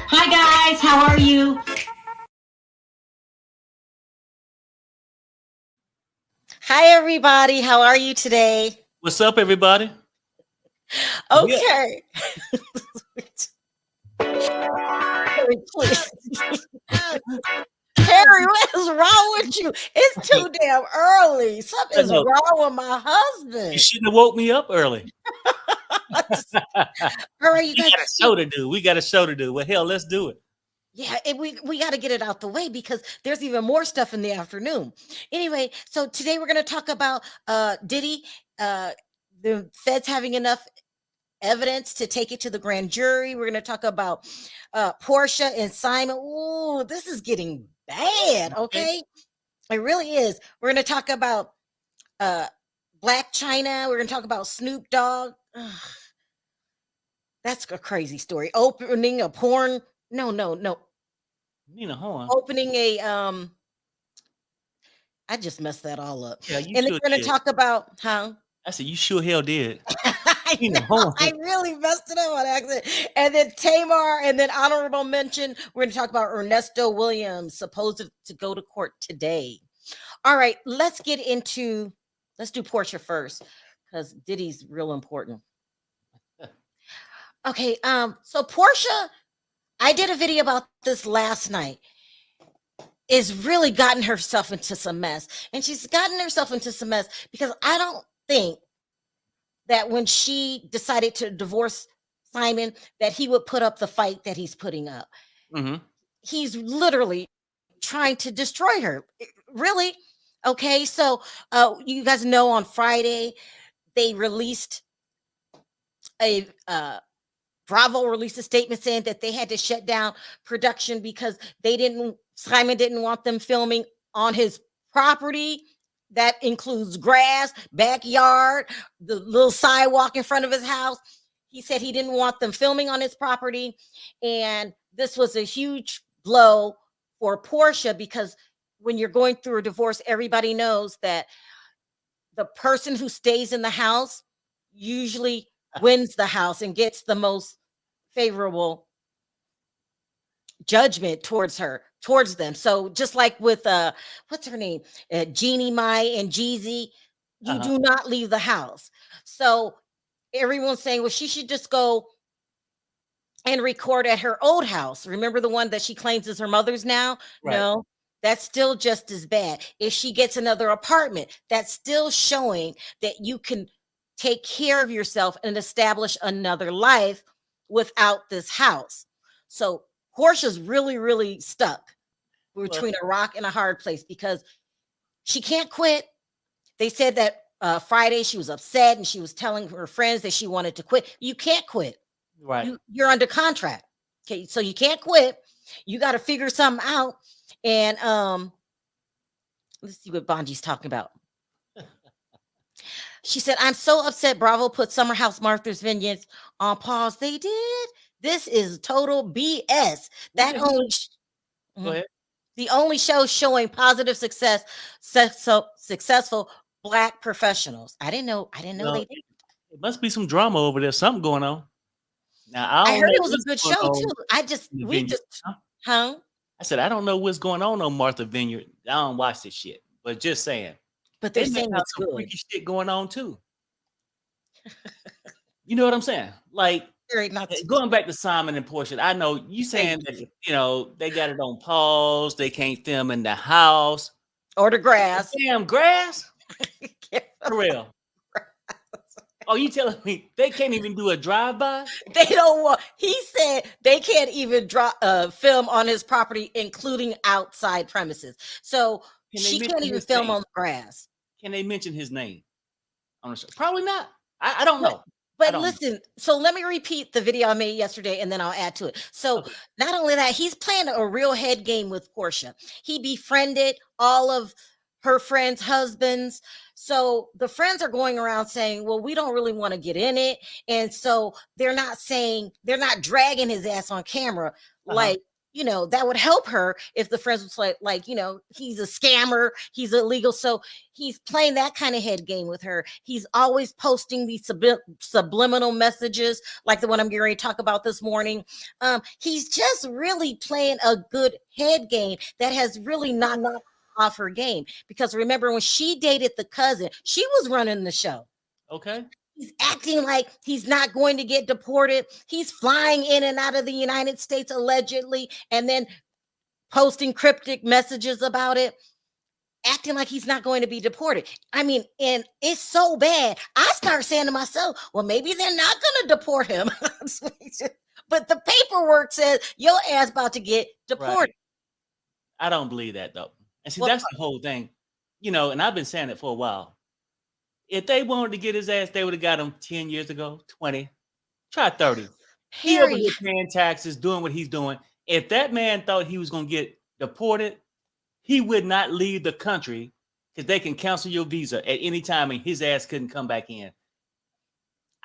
Hi guys, how are you? Hi everybody, how are you today? What's up, everybody? Okay. Carrie, please. Carrie, what is wrong with you? It's too damn early. Something's No. wrong with my You husband. shouldn't have woke me up early. All right, you guys. got a show to do. We got a show to do. Well, hell, let's do it. Yeah, we got to get it out the way because there's even more stuff in the afternoon. Anyway, so today we're going to talk about Diddy, the feds having enough evidence to take it to the grand jury. We're going to talk about Porsha and Simon. Ooh, this is getting bad. Okay, it really is. We're going to talk about Blac Chyna. We're going to talk about SnoopDogg. Ugh, that's a crazy story. Opening a porn. No. Nina, hold on. Opening a I just messed that all up. Yeah, you and then sure we're going to did. talk about how. I said you sure hell did. I really messed it up on accident. And then Tamar, and then honorable mention. We're going to talk about Ernesto Williams, supposed to go to court today. All right, let's do Porsha first because Diddy's real important. Okay, so Porsha, I did a video about this last night, is really gotten herself into some mess. And she's gotten herself into some mess because I don't think that when she decided to divorce Simon, that he would put up the fight that he's putting up. Mm-hmm. He's literally trying to destroy her. Really? Okay, so you guys know on Friday, they released Bravo released a statement saying that they had to shut down production because Simon didn't want them filming on his property. That includes grass, backyard, the little sidewalk in front of his house. He said he didn't want them filming on his property. And this was a huge blow for Porsha because when you're going through a divorce, everybody knows that the person who stays in the house usually wins the house and gets the most favorable judgment towards them. So just like with what's her name, Jeannie Mai and Jeezy, you do not leave the house. So everyone's saying, well, she should just go and record at her old house. Remember the one that she claims is her mother's now? Right. No, that's still just as bad. If she gets another apartment, that's still showing that you can take care of yourself and establish another life without this house. So Porsha's really, really stuck between a rock and a hard place because she can't quit. They said that Friday she was upset and she was telling her friends that she wanted to quit. You can't quit. Right. You're under contract. Okay, so you can't quit. You got to figure something out. And let's see what Bonji's talking about. She said, I'm so upset Bravo put Summer House Martha's Vineyard on pause. They did. This is total BS. That only Go ahead. The only show showing positive successful Black professionals. I didn't know they did. It must be some drama over there. Something going on. Now I heard it was a good show too. I said I don't know what's going on Martha Vineyard. I don't watch this shit, but just saying. But they're saying it's some good. Freaky shit going on too. You know what I'm saying? Like going back to Simon and Porsha. I know you saying that they got it on pause. They can't film in the house or the grass. Damn grass. For real. Oh, you telling me they can't even do a drive-by? They don't want. He said they can't even film on his property, including outside premises. So she can't even film on the grass. Can they mention his name on the show? Probably not. I don't know. But listen, so let me repeat the video I made yesterday, and then I'll add to it. So not only that, he's playing a real head game with Porsha. He befriended all of her friends' husbands. So the friends are going around saying, well, we don't really want to get in it. And so they're not dragging his ass on camera like that would help her if the friends was like, he's a scammer, he's illegal. So he's playing that kind of head game with her. He's always posting these subliminal messages like the one I'm getting ready to talk about this morning. He's just really playing a good head game that has really not off her game. Because remember, when she dated the cousin, she was running the show. Okay. He's acting like he's not going to get deported. He's flying in and out of the United States allegedly, and then posting cryptic messages about it, acting like he's not going to be deported. I mean, and it's so bad. I start saying to myself, well, maybe they're not going to deport him. But the paperwork says your ass about to get deported. Right. I don't believe that, though. And see, that's the whole thing. And I've been saying it for a while. If they wanted to get his ass, they would have got him 10 years ago, 20, try 30. He over here paying taxes, doing what he's doing. If that man thought he was going to get deported, he would not leave the country because they can cancel your visa at any time and his ass couldn't come back in.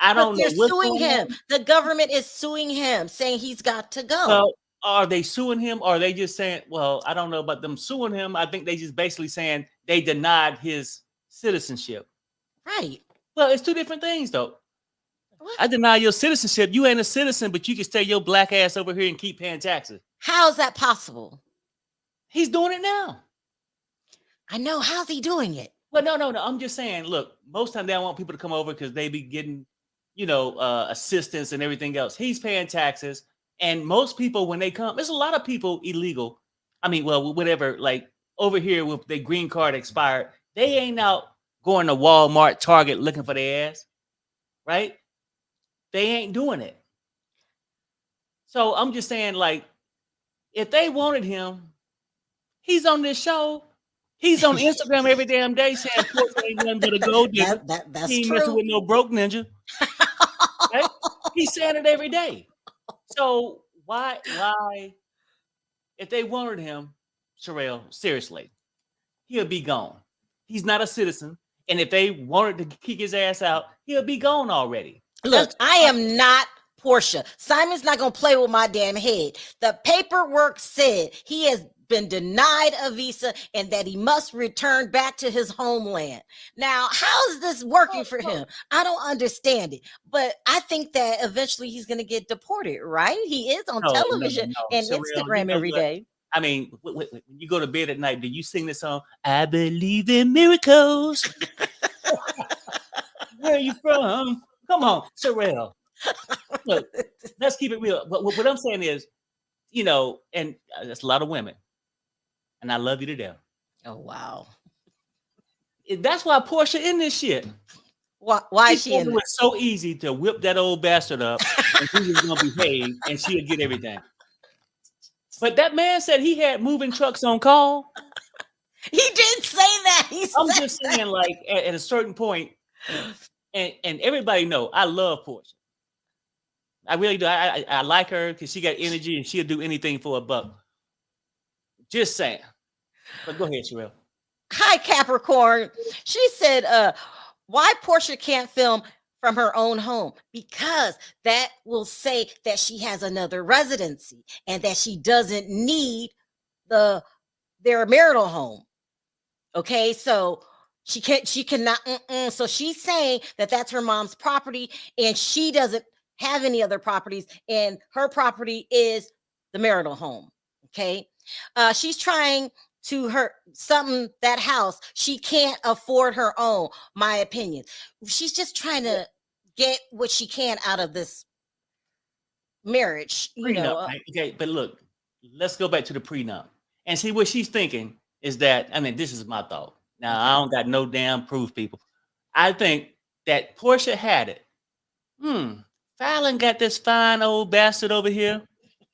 I don't know. They're suing him. The government is suing him, saying he's got to go. Well, are they suing him or are they just saying, well, I don't know about them suing him. I think they just basically saying they denied his citizenship. Right. Well, it's two different things, though. What? I deny your citizenship. You ain't a citizen, but you can stay your black ass over here and keep paying taxes. How is that possible? He's doing it now. I know. How's he doing it? Well, no. I'm just saying, look, most time they don't want people to come over because they be getting, assistance and everything else. He's paying taxes. And most people, when they come, there's a lot of people illegal. I mean, well, whatever, like over here with their green card expired, they ain't out going to Walmart, Target, looking for their ass, right? They ain't doing it. So I'm just saying, like, if they wanted him, he's on this show. He's on Instagram every damn day saying, Porsha ain't nothing but a gold digger. That's he ain't true. messing with no broke ninja. Right? He's saying it every day. So why, if they wanted him, Sharrell, seriously, he'll be gone. He's not a citizen. And if they wanted to kick his ass out, he'll be gone already. Look, I am not Porsha. Simon's not going to play with my damn head. The paperwork said he has been denied a visa and that he must return back to his homeland. Now, how is this working for him? I don't understand it. But I think that eventually he's going to get deported, right? He is on television and Sharrell, Instagram every day. I mean, when you go to bed at night, do you sing this song? I believe in miracles. Where are you from? Come on, Sharrell. Look, let's keep it real. But what I'm saying is, and that's a lot of women. And I love you to death. Oh, wow. That's why Porsha in this shit. Why is she in it? It was so easy to whip that old bastard up and he was going to behave and she'll get everything. But that man said he had moving trucks on call. He did say that. I'm just saying, like, at a certain point, and everybody know I love Porsha. I really do. I like her because she got energy and she'll do anything for a buck. Just saying. But go ahead, Sharrell. Hi, Capricorn. She said, why Porsha can't film from her own home? Because that will say that she has another residency and that she doesn't need their marital home. Okay, so she cannot. So she's saying that that's her mom's property and she doesn't have any other properties and her property is the marital home. Okay, she's trying to that house. She can't afford her own, my opinion. She's just trying to get what she can out of this marriage. Prenup, right? Okay, but look, let's go back to the prenup and see what she's thinking is that, I mean, this is my thought. Now, I don't got no damn proof, people. I think that Porsha had it. Fallon got this fine old bastard over here.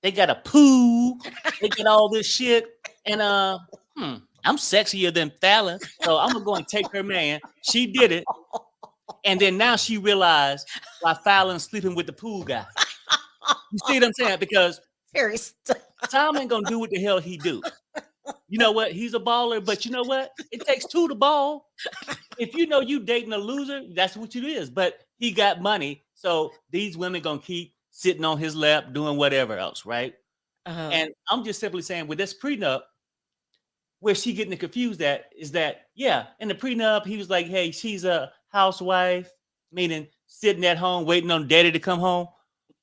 They got a pool. They got all this shit. And I'm sexier than Fallon. So I'm gonna go and take her man. She did it. And then now she realized why Fallon's sleeping with the pool guy. You see what I'm saying? Because Tom ain't gonna do what the hell he do. You know what? He's a baller, but you know what? It takes two to ball. If you know you dating a loser, that's what it is. But he got money, so these women gonna keep sitting on his lap doing whatever else, right? And I'm just simply saying with this prenup, where she getting it confused at is that, yeah, in the prenup, he was like, hey, she's a housewife, meaning sitting at home waiting on daddy to come home.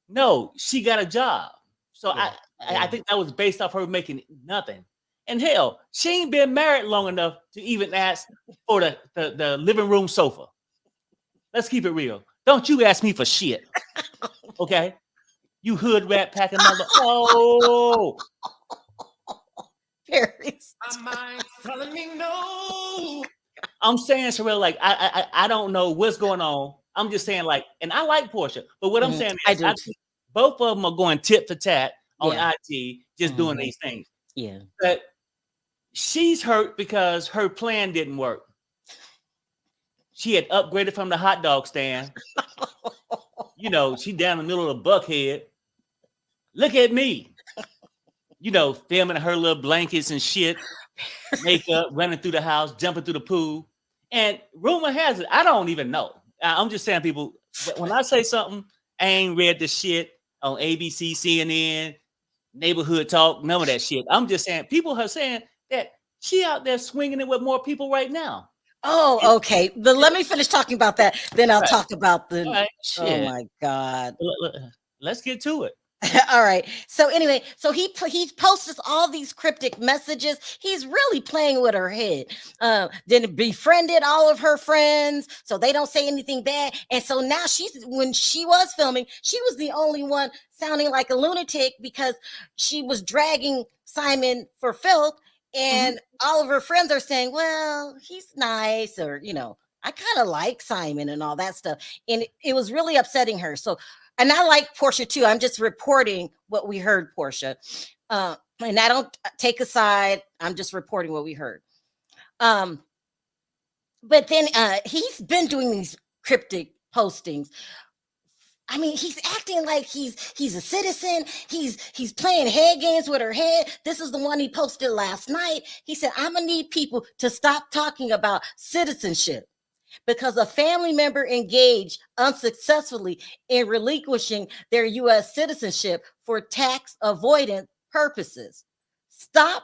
No, she got a job. So I think that was based off her making nothing. And hell, she ain't been married long enough to even ask for the living room sofa. Let's keep it real. Don't you ask me for shit. Okay? You hood rat packing mother. Oh. My mind's telling me no. I'm saying, Sharrell, like I don't know what's going on. I'm just saying, like, and I like Porsha, but what I'm saying is, I think both of them are going tit for tat on IG, just doing these things. Yeah, but she's hurt because her plan didn't work. She had upgraded from the hot dog stand. You know, she down in the middle of Buckhead. Look at me. You know, filming her little blankets and shit, makeup, running through the house, jumping through the pool. And rumor has it, I don't even know. I'm just saying, people, when I say something, I ain't read the shit on ABC, CNN, Neighborhood Talk, none of that shit. I'm just saying, people are saying that she out there swinging it with more people right now. Oh, okay. But let me finish talking about that. Then I'll talk about the. Right. Oh my God. Let's get to it. All right. So anyway, so he posts all these cryptic messages. He's really playing with her head. Then befriended all of her friends so they don't say anything bad. And so now when she was filming, she was the only one sounding like a lunatic because she was dragging Simon for filth. And all of her friends are saying, well, he's nice, or, you know, I kind of like Simon and all that stuff. And it was really upsetting her. So, and I like Porsha too. I'm just reporting what we heard, Porsha. And I don't take a side. I'm just reporting what we heard. But then he's been doing these cryptic postings. I mean, he's acting like he's a citizen. He's playing head games with her head. This is the one he posted last night. He said, I'm gonna need people to stop talking about citizenship because a family member engaged unsuccessfully in relinquishing their U.S. citizenship for tax avoidance purposes. Stop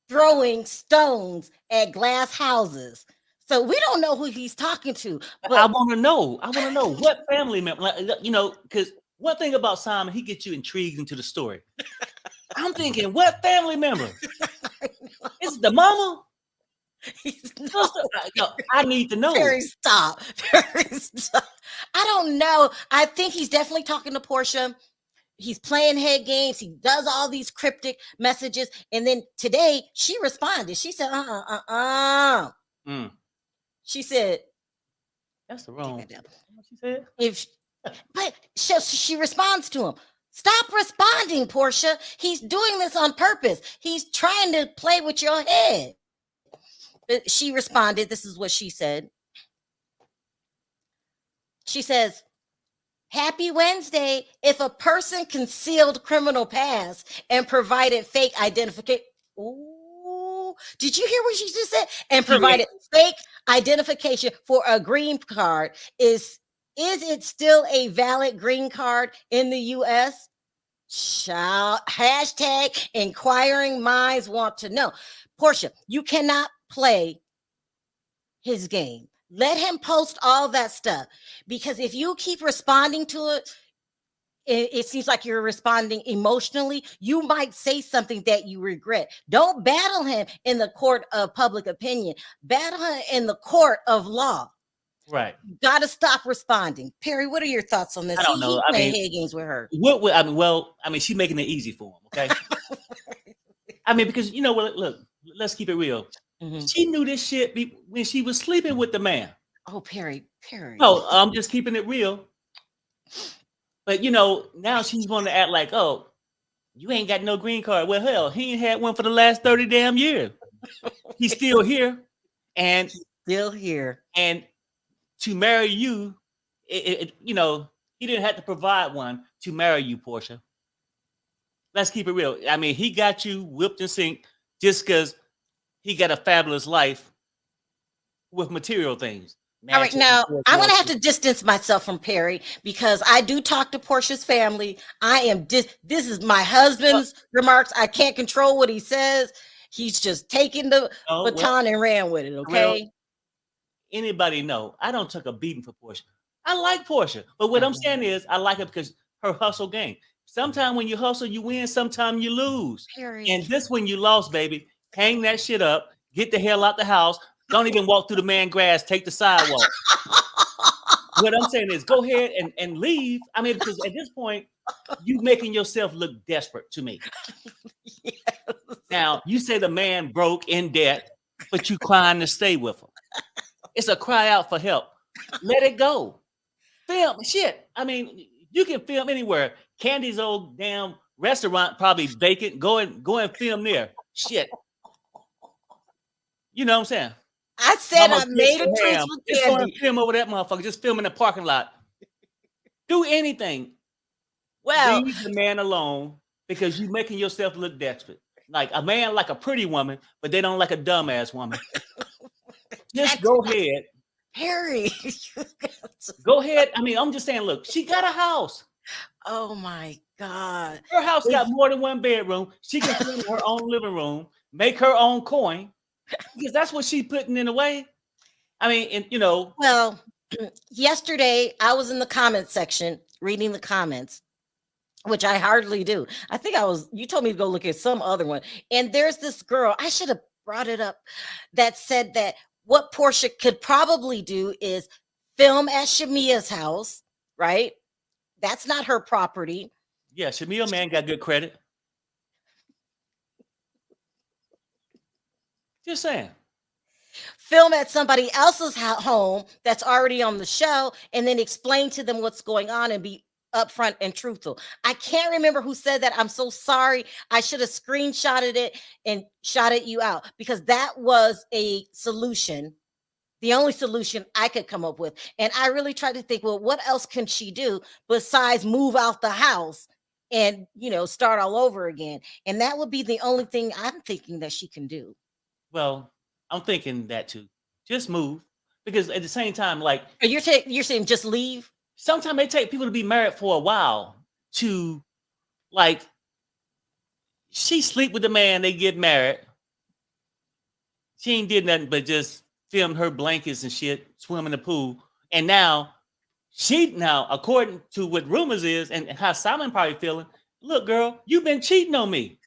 throwing stones at glass houses. So we don't know who he's talking to. But I want to know. I want to know what family member, like, you know, because one thing about Simon, he gets you intrigued into the story. I'm thinking, what family member? Is it the mama? No, I need to know. Perry, stop. I don't know. I think he's definitely talking to Porsha. He's playing head games. He does all these cryptic messages. And then today she responded. She said, She said, that's the wrong. What she said? But she responds to him. Stop responding, Porsha. He's doing this on purpose. He's trying to play with your head. But she responded. This is what she said. She says, Happy Wednesday. If a person concealed criminal past and provided fake identification. Ooh, did you hear what she just said? And provided fake identification for a green card. Is it still a valid green card in the U.S.? Hashtag inquiring minds want to know. Porsha, you cannot play his game. Let him post all that stuff, because if you keep responding to it, it seems like you're responding emotionally. You might say something that you regret. Don't battle him in the court of public opinion. Battle him in the court of law. Right. You got to stop responding. Perry, what are your thoughts on this? I don't know. He's playing head games with her. She's making it easy for him. Okay. I mean, because you know what? Look, let's keep it real. She knew this shit when she was sleeping with the man. Oh, Perry. No, I'm just keeping it real. But you know, now she's going to act like, oh, you ain't got no green card. Well, hell, he ain't had one for the last 30 damn years. He's still here, and And to marry you, you know, he didn't have to provide one to marry you, Porsha. Let's keep it real. I mean, he got you whipped and sink just because he got a fabulous life with material things. All Man, right, now I'm gonna have to distance myself from Perry because I do talk to Porsha's family. I am this is my husband's remarks. I can't control what he says. He's just taking the baton and ran with it. Okay. Anybody know? I don't took a beating for Porsha. I like Porsha, but what I'm saying is I like her because her hustle game. Sometimes when you hustle, you win. Sometimes you lose. Perry. And this when you lost, baby, hang that shit up. Get the hell out the house. Don't even walk through the man grass. Take the sidewalk. What I'm saying is go ahead and leave. I mean, because at this point, you making yourself look desperate to me. Yes. Now, you say the man broke in debt, but you crying to stay with him. It's a cry out for help. Let it go. Film shit. I mean, you can film anywhere. Candy's old damn restaurant probably vacant. Go and film there. Shit. You know what I'm saying? I said I made a truce with Just go and film over that motherfucker. Just film in the parking lot. Do anything. Well, leave the man alone because you're making yourself look desperate. Like a man like a pretty woman, but they don't like a dumbass woman. Just go ahead. Harry. Go ahead. I mean, I'm just saying, look, she got a house. Oh my God. Her house got more than one bedroom. She can film her own living room, make her own coin. Because that's what she's putting in a way. I mean, and you know. Well, yesterday I was in the comment section reading the comments, which I hardly do. I think you told me to go look at some other one. And there's this girl, I should have brought it up, that said that what Porsha could probably do is film at Shamia's house, right? That's not her property. Yeah, Shamia man got good credit. Just saying. Film at somebody else's home that's already on the show and then explain to them what's going on and be upfront and truthful. I can't remember who said that. I'm so sorry. I should have screenshotted it and shouted you out because that was a solution. The only solution I could come up with. And I really tried to think, well, what else can she do besides move out the house and, start all over again? And that would be the only thing I'm thinking that she can do. Well, I'm thinking that too. Just move. Because at the same time, like you're saying just leave? Sometimes they take people to be married for a while to like she sleep with the man, they get married. She ain't did nothing but just filmed her blankets and shit, swim in the pool. And now, according to what rumors is and how Simon probably feeling, look, girl, you've been cheating on me.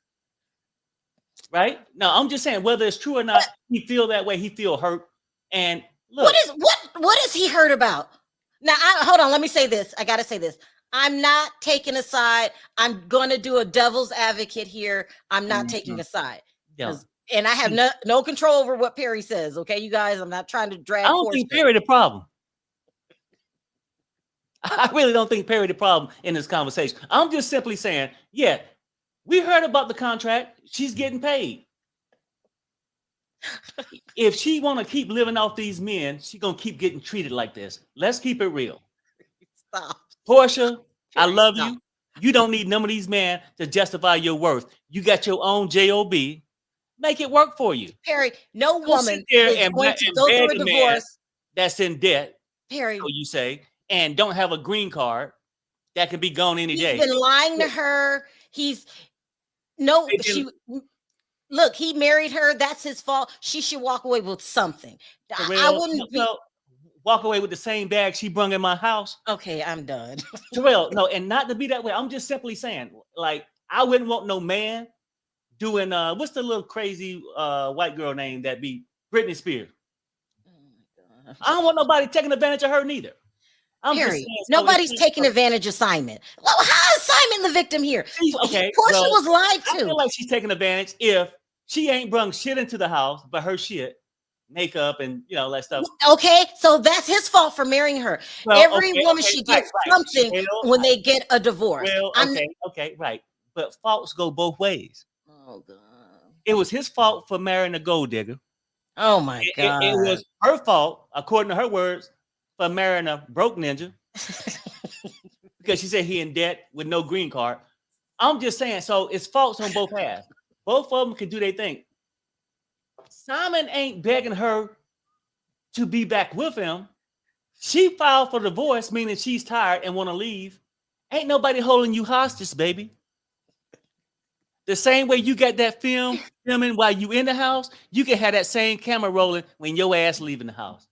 Right? Now, I'm just saying, whether it's true or not, he feel that way. He feel hurt. And look. What is he hurt about? Now, hold on. Let me say this. I got to say this. I'm not taking a side. I'm going to do a devil's advocate here. I'm not taking a side. Yeah. And I have no control over what Perry says. Okay, you guys, I'm not trying to drag. I don't think Perry the problem. I really don't think Perry the problem in this conversation. I'm just simply saying, yeah, we heard about the contract. She's getting paid. If she want to keep living off these men, she's going to keep getting treated like this. Let's keep it real. Stop. Porsha, I love you. You don't need none of these men to justify your worth. You got your own job. Make it work for you. Perry, no woman is going to go through a divorce. That's in debt, Perry, so you say, and don't have a green card that can be gone any day. He's been lying to her. Look, he married her. That's his fault. She should walk away with something. I wouldn't walk away with the same bag she brung in my house. Okay, I'm done. Sharrell, no, and not to be that way. I'm just simply saying, like, I wouldn't want no man doing what's the little crazy white girl name that be Britney Spears? Oh my God. I don't want nobody taking advantage of her neither. Perry, nobody's taking advantage of Simon. Well, how is Simon the victim here? Okay, Porsha was lied to. I feel like she's taking advantage if she ain't brung shit into the house, but her shit, makeup and that stuff. Okay, so that's his fault for marrying her. Well, every woman should get something when they get a divorce. Well, okay, right. But faults go both ways. Oh God. It was his fault for marrying a gold digger. Oh my God. It was her fault, according to her words, for marrying a broke ninja. Because she said he in debt with no green card. I'm just saying, so it's faults on both halves. Both of them can do their thing. Simon ain't begging her to be back with him. She filed for divorce, meaning she's tired and want to leave. Ain't nobody holding you hostage, baby. The same way you got that filming while you in the house, you can have that same camera rolling when your ass leaving the house.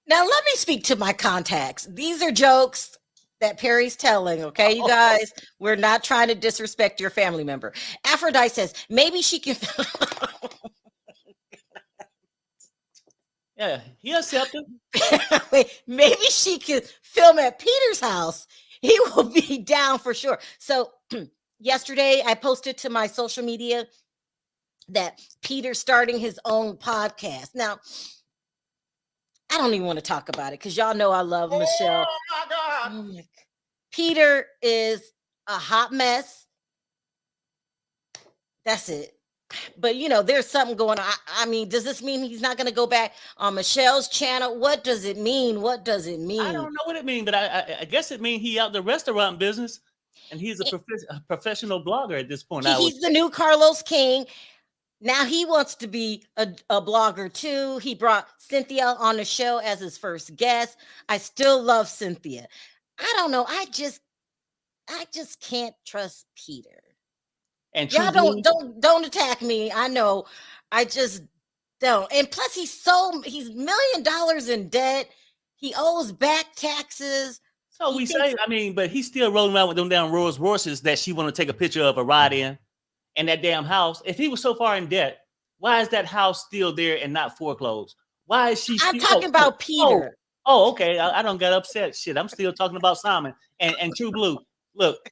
Now let me speak to my contacts. These are jokes that Perry's telling, okay, you guys? We're not trying to disrespect your family member. Aphrodite says maybe she can. Yeah, he accepted. Maybe she could film at Peter's house. He will be down for sure. So yesterday I posted to my social media that Peter's starting his own podcast. Now, I don't even want to talk about it because y'all know I love Michelle. Oh my God. Oh my God. Peter is a hot mess. That's it. But you know, there's something going on. I mean, does this mean he's not going to go back on Michelle's channel? What does it mean? What does it mean? I don't know what it means, but I guess it means he out the restaurant business, and he's a professional blogger at this point. He's the new Carlos King. Now he wants to be a blogger too. He brought Cynthia on the show as his first guest. I still love Cynthia. I don't know. I just can't trust Peter. And y'all don't attack me. I know. I just don't. And plus, he's $1 million in debt. He owes back taxes. So we say, I mean, but he's still rolling around with them damn Rolls Royces that she want to take a picture of a ride in, and that damn house. If he was so far in debt, why is that house still there and not foreclosed? Why is she? I'm talking about Peter. Oh, okay. I don't get upset. Shit, I'm still talking about Simon and True Blue. Look,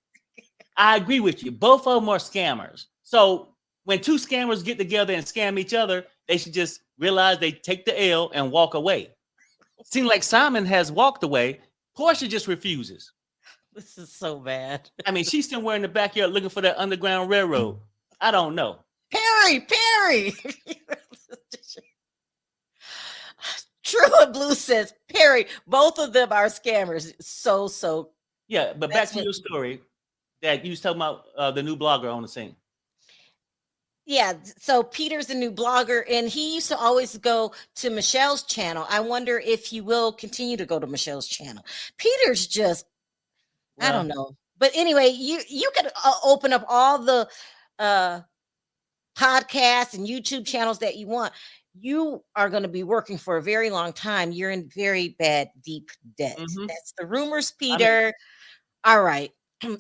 I agree with you. Both of them are scammers. So when two scammers get together and scam each other, they should just realize they take the L and walk away. Seems like Simon has walked away. Porsha just refuses. This is so bad. I mean, she's somewhere in the backyard looking for that Underground Railroad. I don't know. Perry. True and Blue says, Perry, both of them are scammers. So. Yeah, but back to your story that you was talking about the new blogger on the scene. Yeah, so Peter's a new blogger, and he used to always go to Michelle's channel. I wonder if he will continue to go to Michelle's channel. Peter's just, I don't know. But anyway, you could open up all the podcasts and YouTube channels that you want. You are going to be working for a very long time. You're in very bad, deep debt. Mm-hmm. That's the rumors, Peter. All right.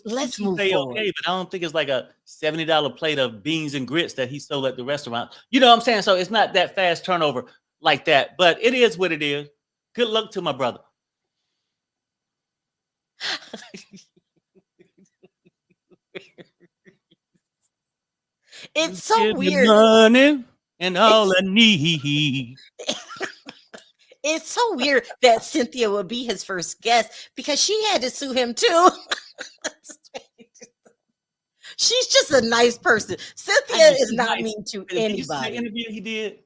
Let's move forward. Okay, but I don't think it's like a $70 plate of beans and grits that he sold at the restaurant. You know what I'm saying? So it's not that fast turnover like that, but it is what it is. Good luck to my brother. It's so weird. Money and all I need. It's so weird that Cynthia would be his first guest because she had to sue him too. She's just a nice person. Cynthia is not mean to anybody. Did you see the interview he did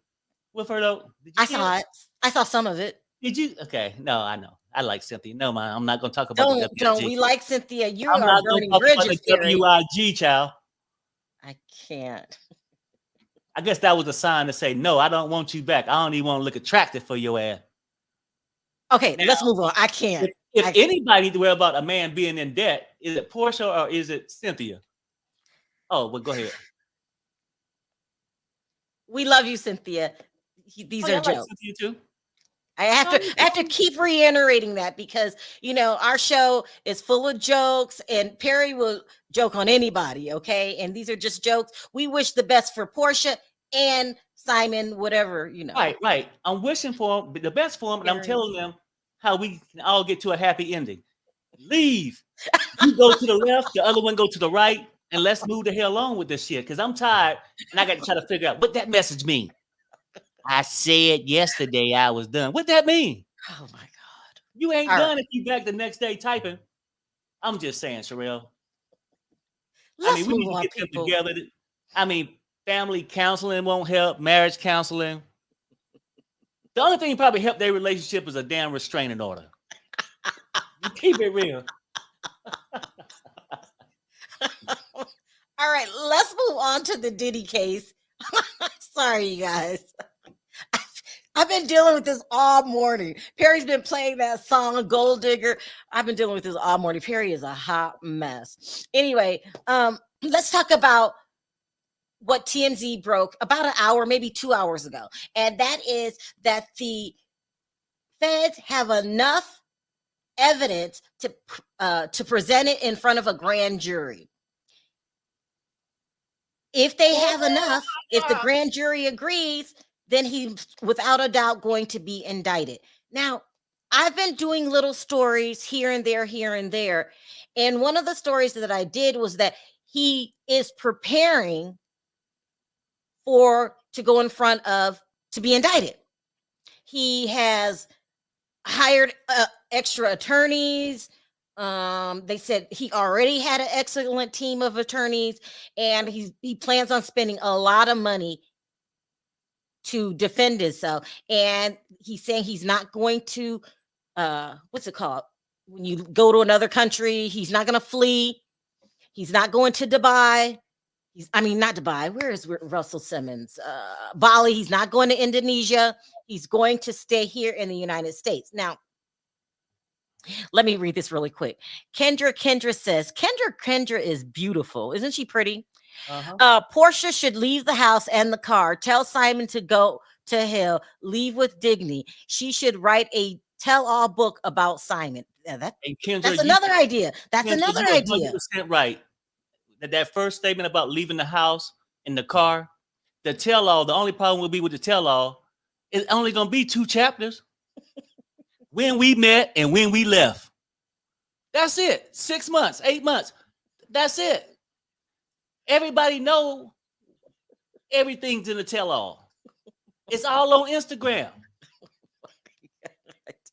with her though? I saw it. I saw some of it. Did you? Okay, no, I know. I like Cynthia. No, man, I'm not going to talk about Don't we like Cynthia? You I'm are burning bridges, WIG, child. I can't. I guess that was a sign to say, no, I don't want you back. I don't even want to look attractive for your ass. Okay, now, let's move on. I can't. If anybody to worry about a man being in debt, is it Porsha or is it Cynthia? Oh, well, go ahead. We love you, Cynthia. These are jokes. Like Cynthia too. I have to keep reiterating that because, you know, our show is full of jokes and Perry will joke on anybody, okay? And these are just jokes. We wish the best for Porsha and Simon, whatever, you know. Right. I'm wishing for the best for them, and I'm telling them how we can all get to a happy ending. Leave. You go to the left, the other one go to the right, and let's move the hell on with this shit because I'm tired and I got to try to figure out what that message means. I said yesterday I was done. What that mean? Oh my God. You ain't done if you back the next day typing. I'm just saying, Sharrell. We need to get them together. Family counseling won't help. Marriage counseling. The only thing probably help their relationship is a damn restraining order. You keep it real. All right, let's move on to the Diddy case. Sorry, you guys. I've been dealing with this all morning. Perry's been playing that song, Gold Digger. I've been dealing with this all morning. Perry is a hot mess. Anyway, let's talk about what TMZ broke about an hour, maybe 2 hours ago. And that is that the feds have enough evidence to present it in front of a grand jury. If they have enough, if the grand jury agrees, then he's without a doubt going to be indicted. Now, I've been doing little stories here and there. And one of the stories that I did was that he is preparing to go in front of, to be indicted. He has hired extra attorneys. They said he already had an excellent team of attorneys, and he plans on spending a lot of money to defend himself. And he's saying he's not going to, what's it called? When you go to another country, he's not going to flee. He's not going to Dubai. Not Dubai. Where is Russell Simmons? Bali. He's not going to Indonesia. He's going to stay here in the United States. Now, let me read this really quick. Kendra says, Kendra is beautiful. Isn't she pretty? Porsha should leave the house and the car. Tell Simon to go to hell. Leave with dignity. She should write a tell-all book about Simon. That's another idea. That's another idea. 100% right. That first statement about leaving the house in the car, the tell-all, the only problem will be with the tell-all, it's only going to be 2 chapters. When we met and when we left. That's it. 6 months, 8 months. That's it. Everybody know everything's in the tell-all. It's all on Instagram.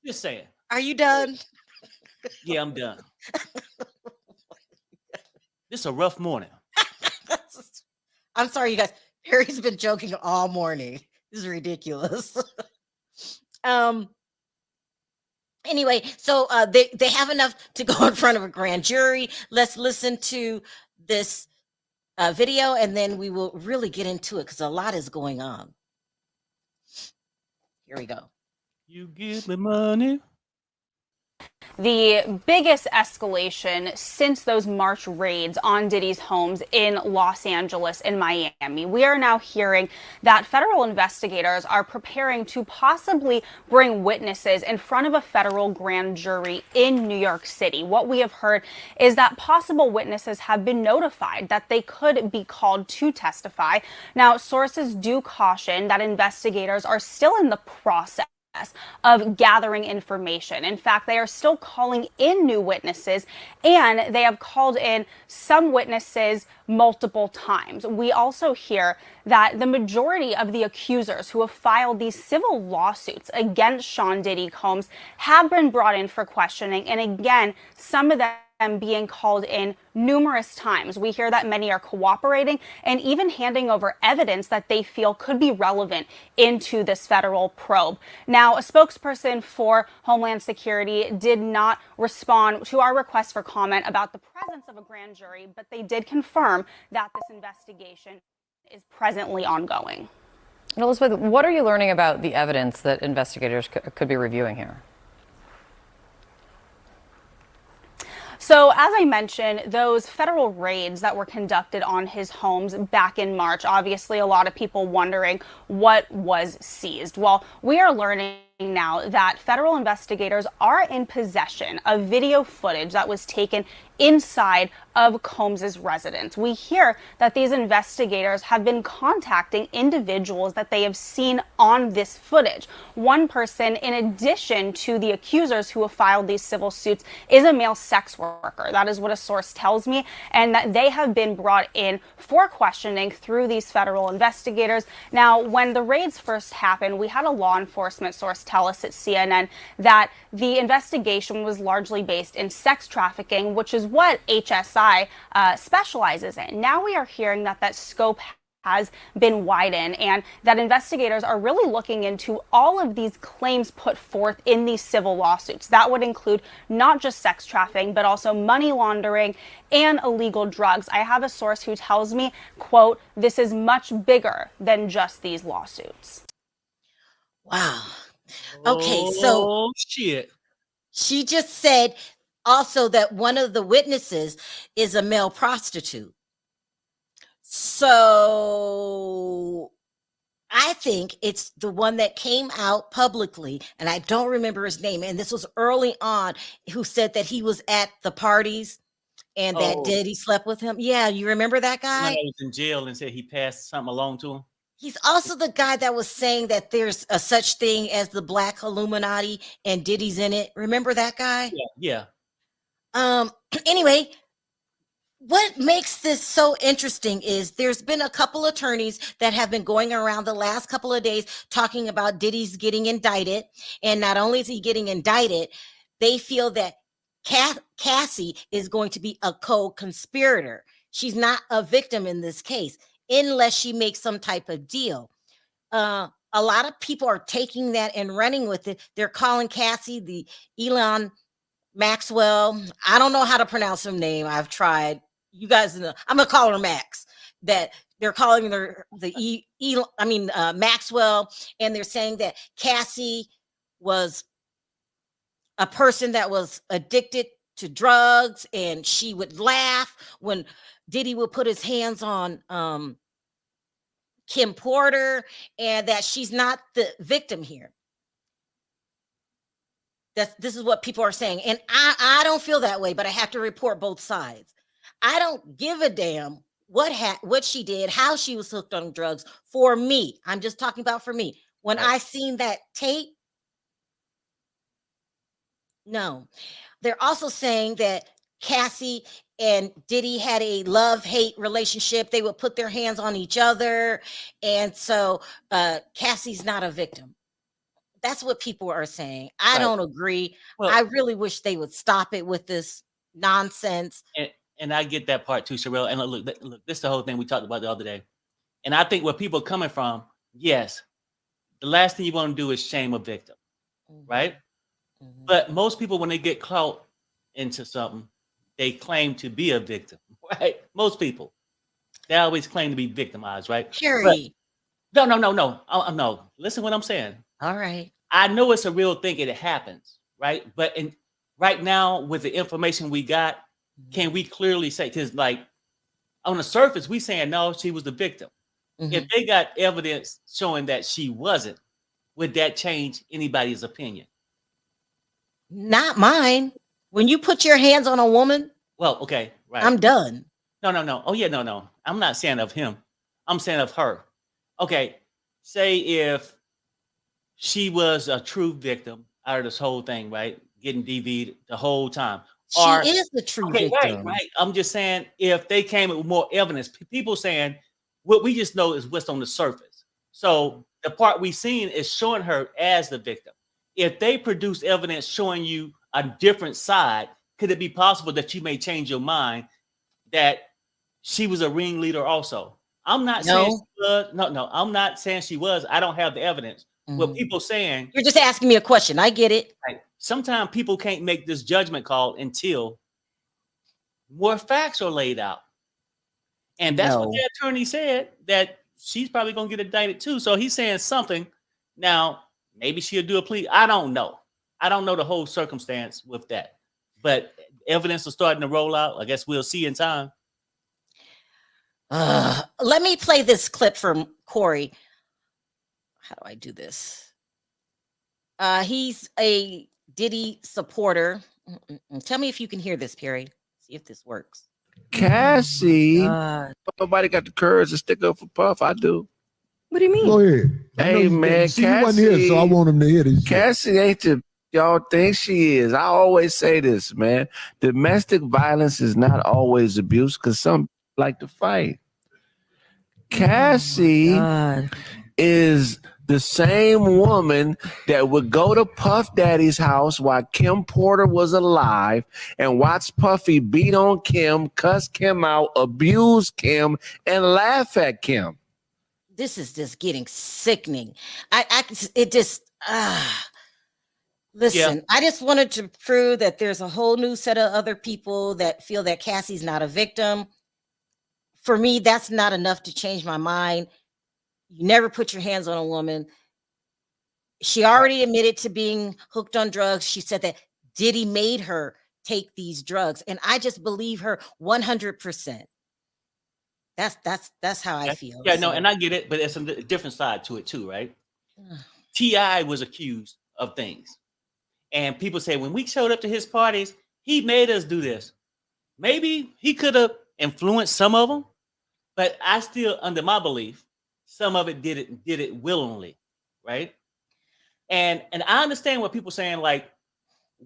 Just saying. Are you done? Yeah, I'm done. This is a rough morning. I'm sorry, you guys. Perry's been joking all morning. This is ridiculous. Anyway, so they have enough to go in front of a grand jury. Let's listen to this video, and then we will really get into it because a lot is going on. Here we go. You give me money. The biggest escalation since those March raids on Diddy's homes in Los Angeles and Miami. We are now hearing that federal investigators are preparing to possibly bring witnesses in front of a federal grand jury in New York City. What we have heard is that possible witnesses have been notified that they could be called to testify. Now, sources do caution that investigators are still in the process of gathering information. In fact, they are still calling in new witnesses, and they have called in some witnesses multiple times. We also hear that the majority of the accusers who have filed these civil lawsuits against Sean Diddy Combs have been brought in for questioning, and again, some of them being called in numerous times. We hear that many are cooperating and even handing over evidence that they feel could be relevant into this federal probe. Now, a spokesperson for Homeland Security did not respond to our request for comment about the presence of a grand jury, but they did confirm that this investigation is presently ongoing. And Elizabeth, what are you learning about the evidence that investigators could be reviewing here? So, as I mentioned, those federal raids that were conducted on his homes back in March, obviously a lot of people wondering what was seized. Well, we are learning now that federal investigators are in possession of video footage that was taken inside of Combs's residence. We hear that these investigators have been contacting individuals that they have seen on this footage. One person, in addition to the accusers who have filed these civil suits, is a male sex worker. That is what a source tells me, and that they have been brought in for questioning through these federal investigators. Now, when the raids first happened, we had a law enforcement source tell us at CNN that the investigation was largely based in sex trafficking, which is what HSI specializes in. Now we are hearing that that scope has been widened and that investigators are really looking into all of these claims put forth in these civil lawsuits. That would include not just sex trafficking, but also money laundering and illegal drugs. I have a source who tells me, quote, "This is much bigger than just these lawsuits." Wow. Okay, so Oh shit. she just said also that one of the witnesses is a male prostitute. So I think it's the one that came out publicly, and I don't remember his name. And this was early on, who said that he was at the parties and that Diddy slept with him. Yeah, you remember that The one guy? that was in jail and said he passed something along to him. He's also the guy that was saying that there's a such thing as the Black Illuminati and Diddy's in it. Remember that guy? Yeah. Anyway, what makes this so interesting is there's been a couple attorneys that have been going around the last couple of days talking about Diddy's getting indicted. And not only is he getting indicted, they feel that Cassie is going to be a co-conspirator. She's not a victim in this case, unless she makes some type of deal. A lot of people are taking that and running with it. They're calling Cassie the Elon Maxwell. I don't know how to pronounce her name. I've tried. You guys know. I'm gonna call her Max. That they're calling her the Maxwell, and they're saying that Cassie was a person that was addicted to drugs, and she would laugh when Diddy would put his hands on Kim Porter, and that she's not the victim here. This is what people are saying, and I don't feel that way, but I have to report both sides. I don't give a damn what she did, how she was hooked on drugs. For me, I'm just talking about for me. When I seen that tape, no. They're also saying that Cassie and Diddy had a love-hate relationship. They would put their hands on each other, and so Cassie's not a victim. That's what people are saying. I don't agree. Well, I really wish they would stop it with this nonsense. And I get that part too, Sharrell. And look, this is the whole thing we talked about the other day. And I think where people are coming from, yes, the last thing you want to do is shame a victim, right? Mm-hmm. But most people, when they get caught into something, they claim to be a victim, right? Most people, they always claim to be victimized, right? Carrie. No. No. Listen to what I'm saying. All right. I know it's a real thing and it happens, right? But right now, with the information we got, can we clearly say, because like on the surface, we saying no, she was the victim. Mm-hmm. If they got evidence showing that she wasn't, would that change anybody's opinion? Not mine. When you put your hands on a woman, well, okay, right. I'm done. No. Oh yeah, no. I'm not saying of him. I'm saying of her. Okay, say if she was a true victim out of this whole thing, right? Getting DV'd the whole time. She is the true victim. Right. I'm just saying if they came with more evidence, people saying what we just know is what's on the surface. So the part we've seen is showing her as the victim. If they produce evidence showing you a different side, could it be possible that you may change your mind that she was a ringleader also? I'm not saying she was. No, I'm not saying she was. I don't have the evidence. Mm-hmm. What people saying. You're just asking me a question. I get it. Right. Sometimes people can't make this judgment call until more facts are laid out. And that's what the attorney said, that she's probably going to get indicted too. So he's saying something. Now, maybe she'll do a plea. I don't know. I don't know the whole circumstance with that. But evidence is starting to roll out. I guess we'll see in time. Let me play this clip from Corey. How do I do this? He's a Diddy supporter. Tell me if you can hear this, Perry. See if this works. Cassie, nobody got the courage to stick up for Puff. I do. What do you mean? Go ahead. Hey man, Cassie, you wasn't here, so I want him to hear this. Cassie ain't the y'all think she is. I always say this, man. Domestic violence is not always abuse because some like to fight. Cassie is the same woman that would go to Puff Daddy's house while Kim Porter was alive and watch Puffy beat on Kim, cuss Kim out, abuse Kim, and laugh at Kim. This is just getting sickening. Listen, I just wanted to prove that there's a whole new set of other people that feel that Cassie's not a victim. For me, that's not enough to change my mind. You never put your hands on a woman. She already admitted to being hooked on drugs. She said that Diddy made her take these drugs, and I just believe her 100%. That's how I feel. Yeah, no, and I get it, but there's a different side to it too, right? T.I. was accused of things, and people say when we showed up to his parties, he made us do this. Maybe he could have influenced some of them, but I still, under my belief, some of it did it willingly, right? And I understand what people saying, like,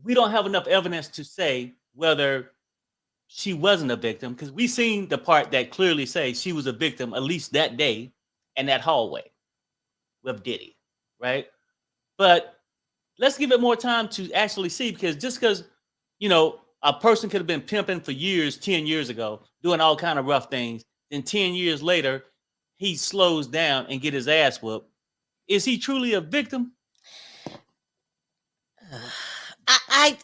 we don't have enough evidence to say whether she wasn't a victim, because we seen the part that clearly say she was a victim, at least that day in that hallway with Diddy, right? But let's give it more time to actually see, because just because, you know, a person could have been pimping for years, 10 years ago, doing all kind of rough things, then 10 years later, he slows down and get his ass whooped. Is he truly a victim?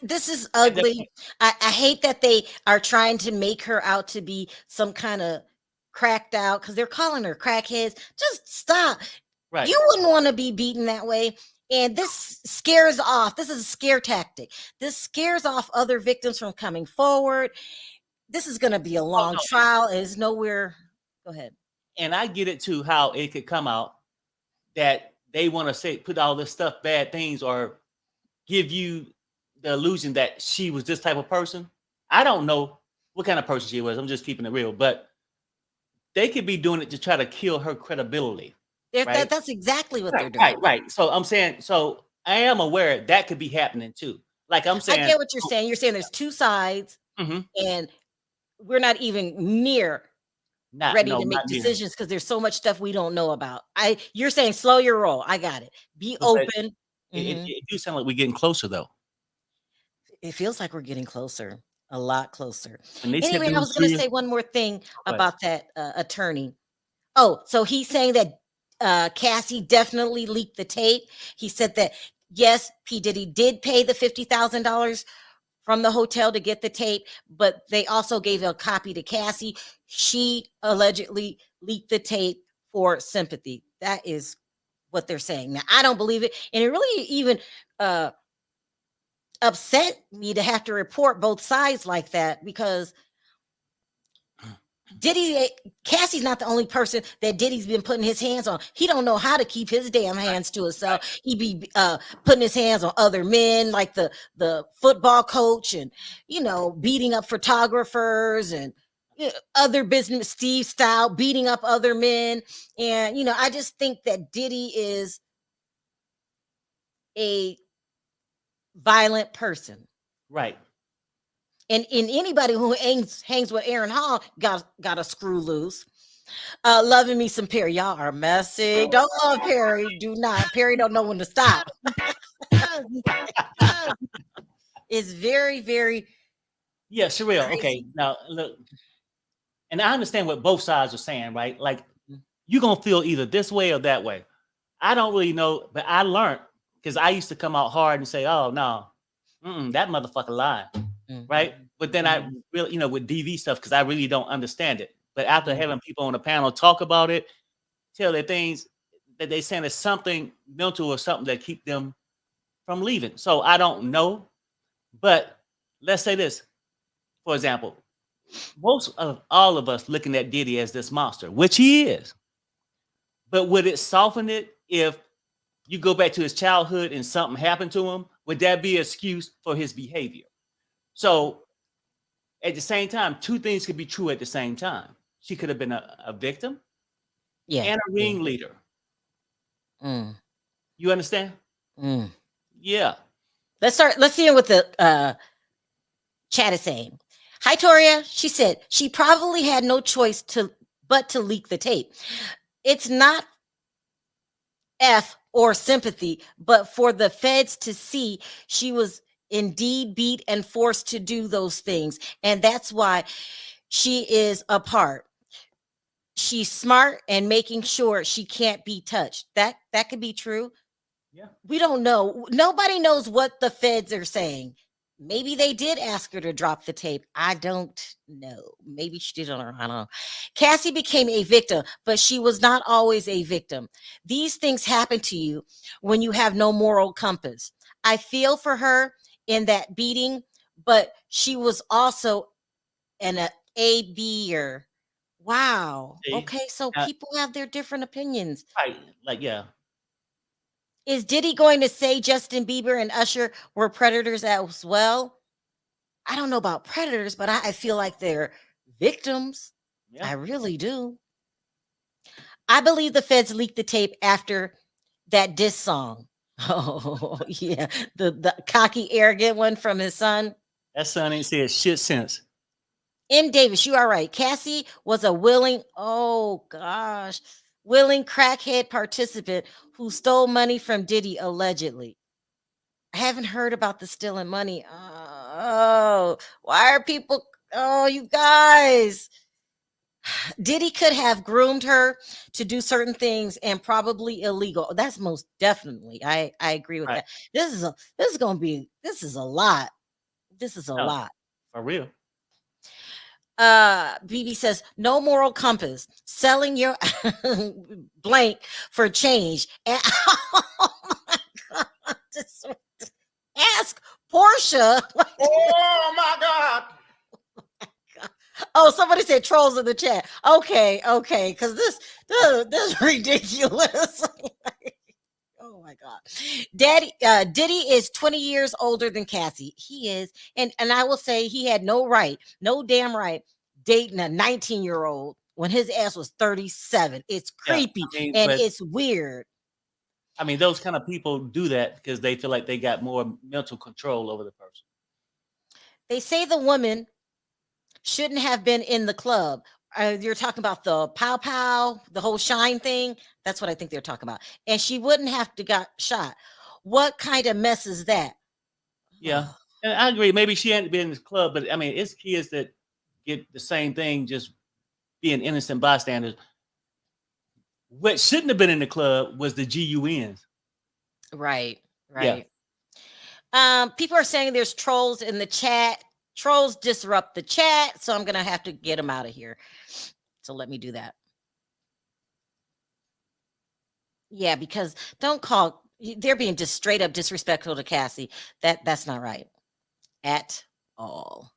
This is ugly. I hate that they are trying to make her out to be some kind of cracked out, because they're calling her crackheads. Just stop. Right. You wouldn't want to be beaten that way. And this scares off. This is a scare tactic. This scares off other victims from coming forward. This is going to be a long trial. It's nowhere. Go ahead. And I get it too, how it could come out that they want to say, put all this stuff, bad things, or give you the illusion that she was this type of person. I don't know what kind of person she was. I'm just keeping it real, but they could be doing it to try to kill her credibility. Right? That's exactly what they're doing. Right. So I'm saying, so I am aware that could be happening too. Like I'm saying, I get what you're saying. You're saying there's two sides, and we're not even near ready to make decisions because there's so much stuff we don't know about. You're saying slow your roll. I got it. Be open. It do sound like we're getting closer though. It feels like we're getting closer, a lot closer. Anyway, I was going to say one more thing about that attorney. Oh, so he's saying that Cassie definitely leaked the tape. He said that, yes, P. Diddy did pay the $50,000 from the hotel to get the tape, but they also gave a copy to Cassie. She allegedly leaked the tape for sympathy. That is what they're saying. Now, I don't believe it. And it really even upset me to have to report both sides like that, because Cassie's not the only person that Diddy's been putting his hands on. He don't know how to keep his damn hands to himself. He be putting his hands on other men, like the football coach, and beating up photographers and other business. Steve Style beating up other men, and I just think that Diddy is a violent person, right? And anybody who hangs with Aaron Hall got a screw loose. Loving me some Perry. Y'all are messy. Don't love Perry. Do not. Perry don't know when to stop. It's very, very. Yeah, Sharrell. Okay, now look, and I understand what both sides are saying, right? Like you're gonna feel either this way or that way. I don't really know, but I learned, because I used to come out hard and say, "Oh no, that motherfucker lied." Right. But then I really, with DV stuff, because I really don't understand it. But after having people on the panel talk about it, tell their things, that they saying it's something mental or something that keep them from leaving. So I don't know. But let's say this, for example, most of all of us looking at Diddy as this monster, which he is. But would it soften it if you go back to his childhood and something happened to him? Would that be an excuse for his behavior? So at the same time, two things could be true at the same time. She could have been a victim and a ringleader. You understand? Yeah. Let's see what the chat is saying. Hi, Toria. She said she probably had no choice but to leak the tape. It's not F or sympathy, but for the feds to see she was indeed beat and forced to do those things, and that's why she is a part. She's smart and making sure she can't be touched. That could be true. Yeah, we don't know. Nobody knows what the feds are saying. Maybe they did ask her to drop the tape. I don't know. Maybe she did on her. I don't know. Cassie became a victim, but she was not always a victim. These things happen to you when you have no moral compass. I feel for her in that beating, but she was also an A-B-er. Wow. See? Okay, so Now, people have their different opinions. right, like, yeah. Is Diddy going to say Justin Bieber and Usher were predators as well? I don't know about predators, but I feel like they're victims. Yeah. I really do. I believe the feds leaked the tape after that diss song. Oh, yeah. The cocky, arrogant one from his son. That son ain't said shit since. M. Davis, you are right. Cassie was a willing crackhead participant who stole money from Diddy allegedly. I haven't heard about the stealing money. Oh, why are people? Oh, you guys. Diddy could have groomed her to do certain things and probably illegal. That's most definitely. I agree with Right. that. This is a lot. This is a No, lot. for real. BB says no moral compass, selling your blank for change. And, oh my God, ask Porsha. Oh my God. Oh, somebody said trolls in the chat. Okay, because this is ridiculous. Oh my God. Diddy is 20 years older than Cassie. He is, and I will say he had no damn right dating a 19-year-old when his ass was 37. It's creepy and it's weird. I mean, those kind of people do that because they feel like they got more mental control over the person. They say the woman shouldn't have been in the club. You're talking about the pow pow, the whole shine thing. That's what I think they're talking about. And she wouldn't have to got shot. What kind of mess is that? Yeah, and I agree. Maybe she hadn't been in the club, but I mean, it's kids that get the same thing, just being innocent bystanders. What shouldn't have been in the club was the GUNs. Right. People are saying there's trolls in the chat. Trolls disrupt the chat, so I'm gonna have to get them out of here. So let me do that. Yeah, because they're being just straight up disrespectful to Cassie. That's not right at all.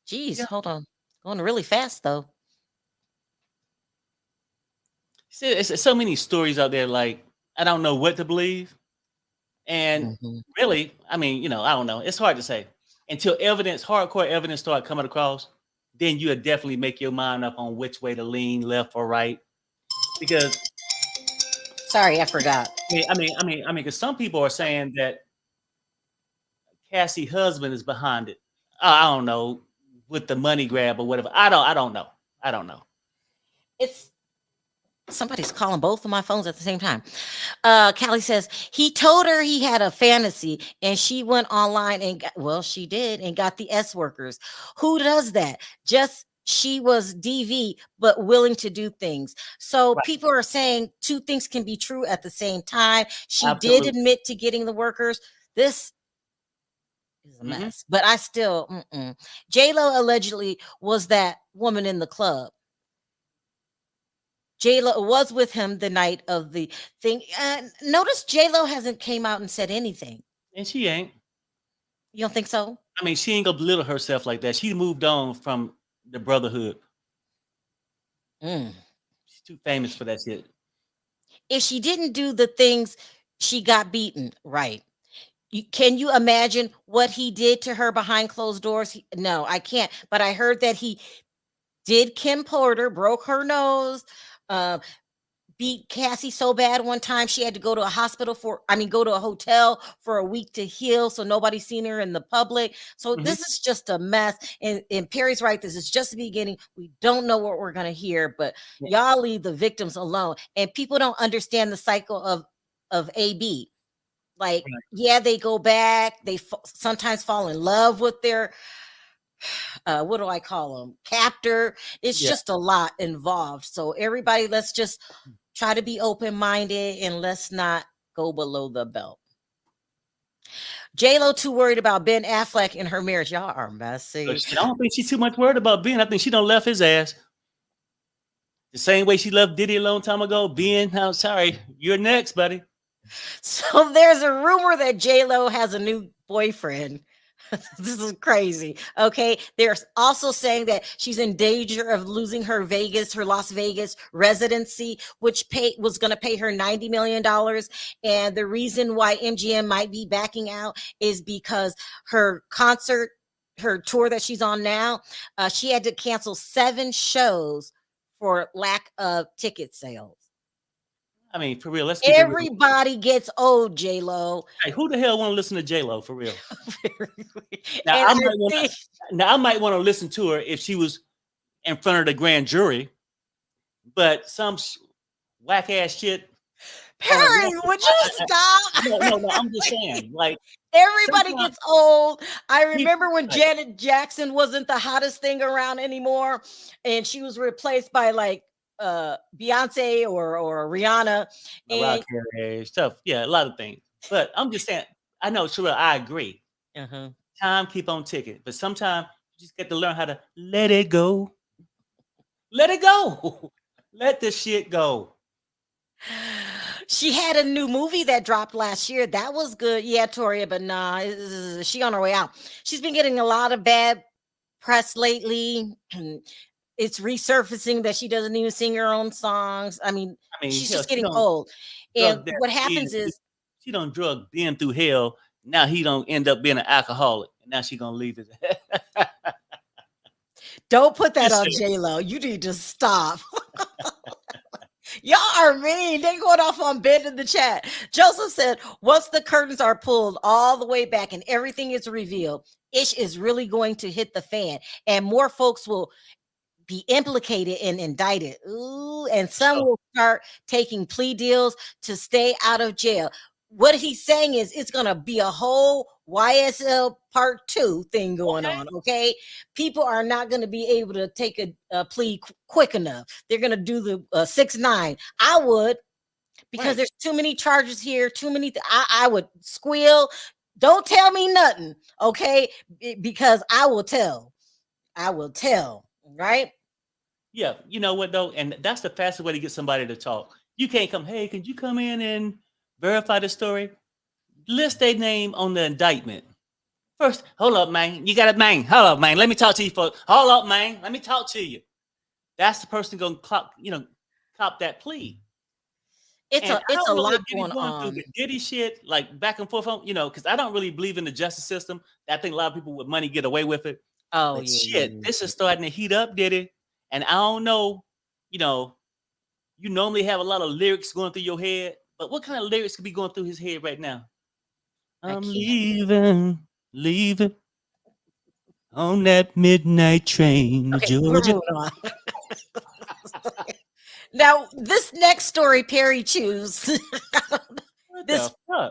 Jeez, hold on. Going really fast though. See, it's so many stories out there. Like, I don't know what to believe. And really, I mean, I don't know. It's hard to say until hardcore evidence start coming across. Then you'll definitely make your mind up on which way to lean, left or right. Because, sorry, I forgot. I mean, because some people are saying that Cassie's husband is behind it. I don't know, with the money grab or whatever. I don't know. It's somebody's calling both of my phones at the same time. Callie says he told her he had a fantasy and she went online and she did and got the S workers. Who does that? Just she was DV but willing to do things. So people are saying two things can be true at the same time. She did admit to getting the workers. This is a mess, but I still J-Lo allegedly was that woman in the club. J-Lo was with him the night of the thing. Notice J-Lo hasn't came out and said anything. And she ain't. You don't think so? I mean, she ain't gonna belittle herself like that. She moved on from the brotherhood. She's too famous for that shit. If she didn't do the things, she got beaten, right? Can you imagine what he did to her behind closed doors? No, I can't. But I heard that he did Kim Porter, broke her nose, beat Cassie so bad one time she had to go to a hotel for a week to heal, so nobody's seen her in the public. So this is just a mess. And Perry's right, this is just the beginning. We don't know what we're gonna hear, but y'all leave the victims alone. And people don't understand the cycle of AB. Like, they go back, they sometimes fall in love with their what do I call them? Captor. It's just a lot involved. So everybody, let's just try to be open-minded and let's not go below the belt. J-Lo too worried about Ben Affleck and her marriage. Y'all are messy. I don't think she's too much worried about Ben. I think she don't left his ass. The same way she left Diddy a long time ago. Ben, I'm sorry, you're next, buddy. So there's a rumor that J-Lo has a new boyfriend. This is crazy. Okay. They're also saying that she's in danger of losing her Las Vegas residency, which was going to pay her $90 million. And the reason why MGM might be backing out is because her tour that she's on now, she had to cancel 7 shows for lack of ticket sales. I mean, for real, let's get everybody gets old, J-Lo. Hey, who the hell want to listen to J-Lo for real? Now, I might want to listen to her if she was in front of the grand jury, but some whack ass shit. Perry, would you stop? No, I'm just saying, like, everybody gets old. I remember when Janet Jackson wasn't the hottest thing around anymore, and she was replaced by like Beyonce or Rihanna and stuff. Yeah, a lot of things. But I'm just saying, I know, Sharrell, I agree. Time keep on ticking, but sometimes you just get to learn how to let it go. Let it go. Let the shit go. She had a new movie that dropped last year. That was good. Yeah, Toria, but nah, she on her way out. She's been getting a lot of bad press lately. It's resurfacing that she doesn't even sing her own songs. I mean she's just getting old. And what happens is she don't drug Ben through hell. Now he don't end up being an alcoholic. And now she gonna leave his Don't put that on J-Lo. You need to stop. Y'all are mean. They going off on Ben in the chat. Joseph said, once the curtains are pulled all the way back and everything is revealed, ish is really going to hit the fan. And more folks will be implicated and indicted. Ooh, and some will start taking plea deals to stay out of jail. What he's saying is it's going to be a whole YSL part 2 thing going on. Okay. People are not going to be able to take a plea quick enough. They're going to do the 6-9. I would, because there's too many charges here. Too many. I would squeal. Don't tell me nothing. Okay. Because I will tell. Right. Yeah, you know what though, and that's the fastest way to get somebody to talk. You can't come, hey, could you come in and verify the story? List their name on the indictment. First, hold up, man. You got it, man. Hold up, man. Let me talk to you folks. Hold up, man. Let me talk to you. That's the person gonna cop that plea. It's a lot going on. Through the Diddy shit, like back and forth, because I don't really believe in the justice system. I think a lot of people with money get away with it. Oh, but shit, this is starting to heat up, Diddy. And I don't know, you normally have a lot of lyrics going through your head, but what kind of lyrics could be going through his head right now? I'm leaving on that midnight train to Georgia. Now, this next story, Perry chose.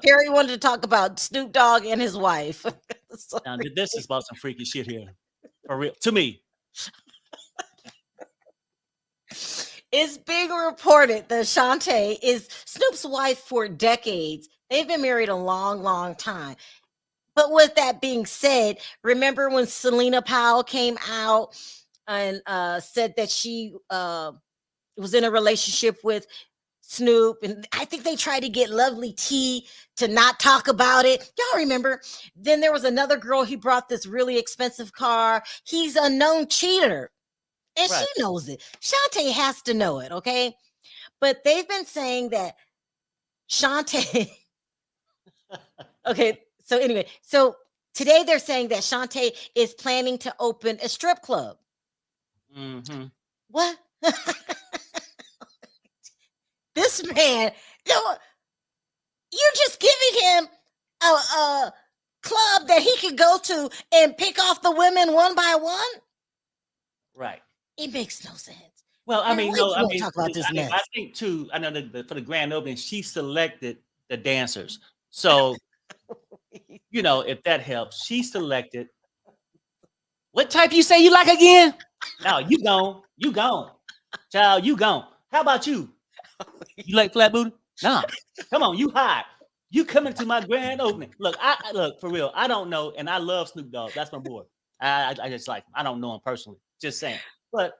Perry wanted to talk about SnoopDogg and his wife. Now, this is about some freaky shit here. For real, to me. It's being reported that Shante is Snoop's wife for decades. They've been married a long, long time. But with that being said, remember when Selena Powell came out and said that she was in a relationship with Snoop, and I think they tried to get Lovely T to not talk about it. Y'all remember? Then there was another girl. He brought this really expensive car. He's a known cheater. And she knows it. Shante has to know it, okay? But they've been saying that Shante... Okay, so anyway, so today they're saying that Shante is planning to open a strip club. Mm-hmm. What? This man, you're just giving him a club that he can go to and pick off the women one by one? Right. It makes no sense. Well, I mean, talk about this mess. I think too. I know that for the grand opening, she selected the dancers. So, if that helps, she selected. What type you say you like again? No, you gone, child, you gone. How about you? You like flat booty? Nah, come on, you hot. You coming to my grand opening? Look, I look for real. I don't know, and I love Snoop Dogg. That's my boy. I just like I don't know him personally. Just saying. But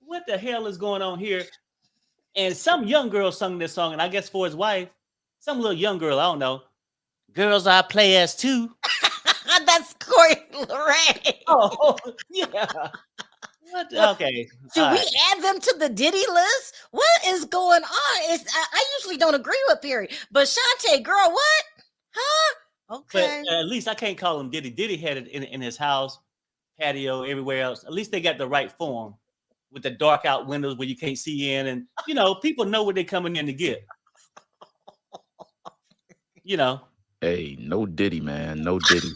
what the hell is going on here? And some young girl sung this song, and I guess for his wife, some little young girl, I don't know. Girls are players too. That's Corey Lorraine. Oh, yeah. What? Okay. Should we add them to the Diddy list? What is going on? I usually don't agree with Perry, but Shante, girl, what? Huh? Okay. But at least I can't call him Diddy. Diddy had it in his house, patio, everywhere else. At least they got the right form with the dark out windows where you can't see in. And, people know what they're coming in to get. Hey, no Diddy, man. No Diddy.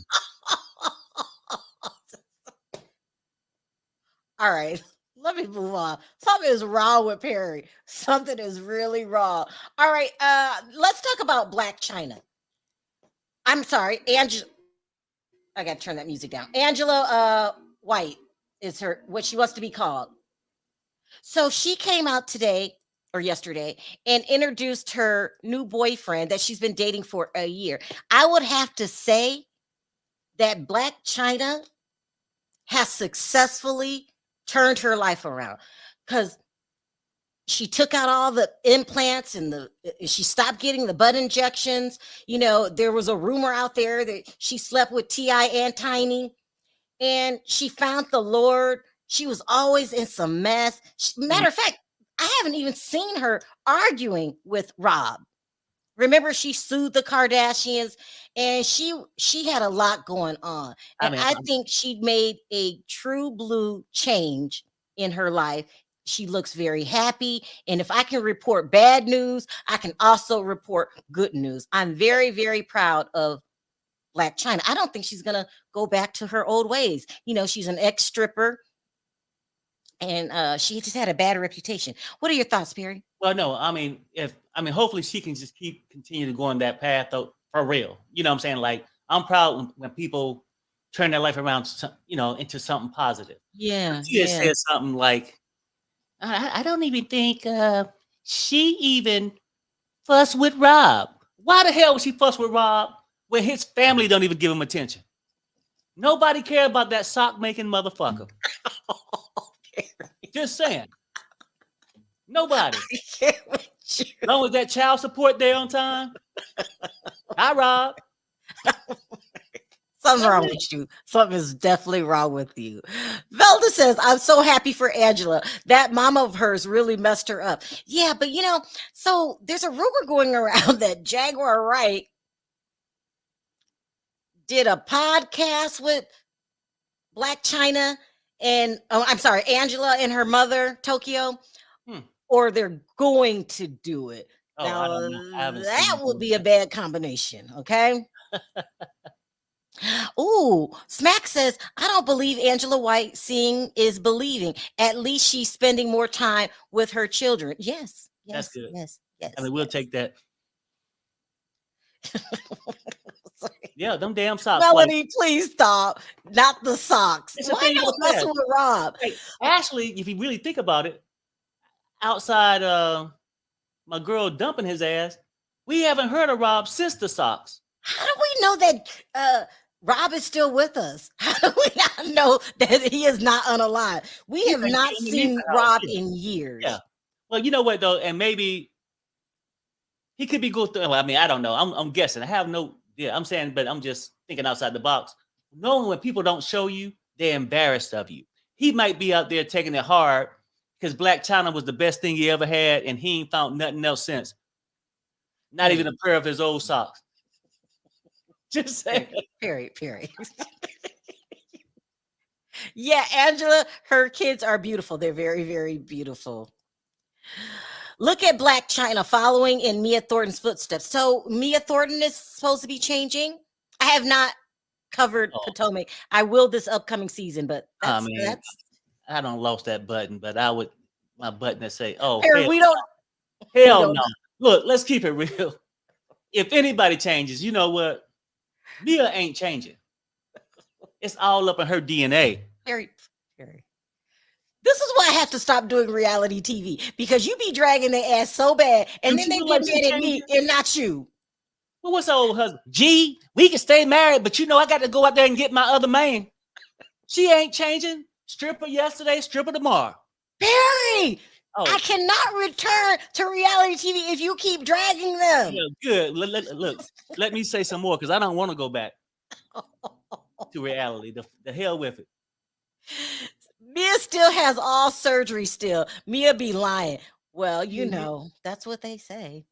All right, let me move on. Something is wrong with Perry. Something is really wrong. All right, let's talk about Blac Chyna. I'm sorry, Angela. I got to turn that music down. Angela White is what she wants to be called. So she came out today or yesterday and introduced her new boyfriend that she's been dating for a year. I would have to say that Blac Chyna has successfully turned her life around because she took out all the implants and she stopped getting the butt injections. There was a rumor out there that she slept with T.I. and Tiny, and she found the Lord. She was always in some mess. Matter of fact, I haven't even seen her arguing with Rob. Remember, she sued the Kardashians, and she had a lot going on. And I think she made a true blue change in her life. She looks very happy. And if I can report bad news, I can also report good news. I'm very, very proud of Blac Chyna. I don't think she's going to go back to her old ways. She's an ex-stripper, and she just had a bad reputation. What are your thoughts, Perry? Well, no, hopefully she can just continue to go on that path though, for real. You know what I'm saying? Like, I'm proud when people turn their life around, into something positive. Yeah. She just said something like, I don't even think she even fussed with Rob. Why the hell would she fuss with Rob when his family don't even give him attention? Nobody care about that sock making motherfucker. Just saying. Nobody. As long as that child support there on time. Hi, Rob. Something's wrong with you. Something is definitely wrong with you. Velda says, I'm so happy for Angela. That mama of hers really messed her up. Yeah, but so there's a rumor going around that Jaguar Wright did a podcast with Blac Chyna and Angela and her mother, Tokyo. Or they're going to do it. Oh, now, I don't know. That would be a bad combination, okay? Ooh, Smack says, I don't believe Angela White seeing is believing. At least she's spending more time with her children. Yes. That's good. Yes. We'll take that. Yeah, them damn socks. Melanie, please stop. Not the socks. Why not mess with Rob? Hey, actually, if you really think about it, outside my girl dumping his ass, we haven't heard of Rob since the socks. How do we know that Rob is still with us? How do we not know that he is not unalive? We have not seen Rob in years. Yeah. Well, you know what though, and maybe he could be going through. Well, I don't know. I'm guessing. I have no. Yeah, I'm saying, but I'm just thinking outside the box. Knowing when people don't show you, they're embarrassed of you. He might be out there taking it hard because Blac Chyna was the best thing he ever had, and he ain't found nothing else since. Not even a pair of his old socks. Just saying. Period. Yeah, Angela, her kids are beautiful. They're very, very beautiful. Look at Blac Chyna following in Mia Thornton's footsteps. So Mia Thornton is supposed to be changing. I have not covered Potomac. I will this upcoming season, but that's I don't lost that button, but I would my button that say, "Oh, hell no." Look, let's keep it real. If anybody changes, you know what? Mia ain't changing. It's all up in her DNA. Very. This is why I have to stop doing reality TV because you be dragging their ass so bad, and then they get mad at me and not you. Well, what's her old husband? G, we can stay married, but I got to go out there and get my other man. She ain't changing. Stripper yesterday, stripper tomorrow. Perry, Oh, I cannot return to reality TV if you keep dragging them. yeah, good. Look, let me say some more because I don't want to go back to reality. The hell with it. Mia still has all surgery still. Mia be lying. Well, that's what they say.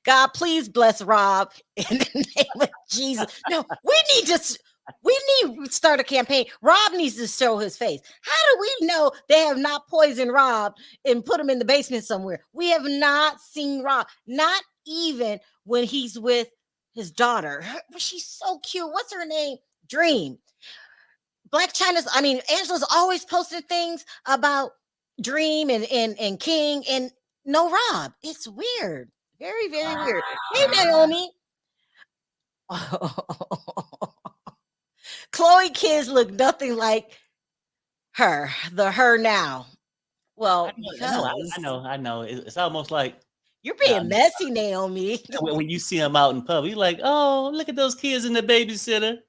God, please bless Rob in the name of Jesus. No, we need to start a campaign. Rob needs to show his face. How do we know they have not poisoned Rob and put him in the basement somewhere? We have not seen Rob, not even when he's with his daughter. She's so cute. What's her name? Dream. Blac Chyna's, Angela's always posted things about Dream and King and no Rob. It's weird. Very, very weird. Hey, Naomi. Chloe kids look nothing like her, the her now. Well, I know. It's almost like you're being messy, Naomi. when you see them out in public, you're like, oh, look at those kids in the babysitter.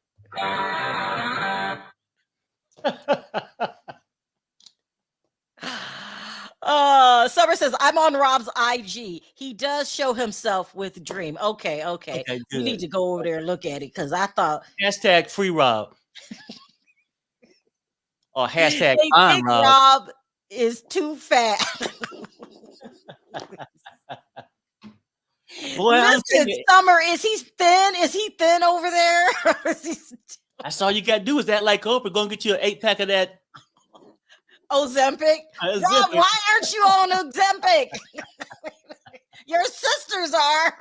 Summer says, I'm on Rob's IG. He does show himself with Dream. Okay. You need to go over there and look at it because I thought hashtag free Rob. Or hashtag they I'm think Rob. Rob is too fat. Boy, listen, Summer, is he thin? Is he thin over there? That's all you got to do is act like Oprah. Go and get you an 8-pack of that Ozempic. Rob, why aren't you on Ozempic? Your sisters are.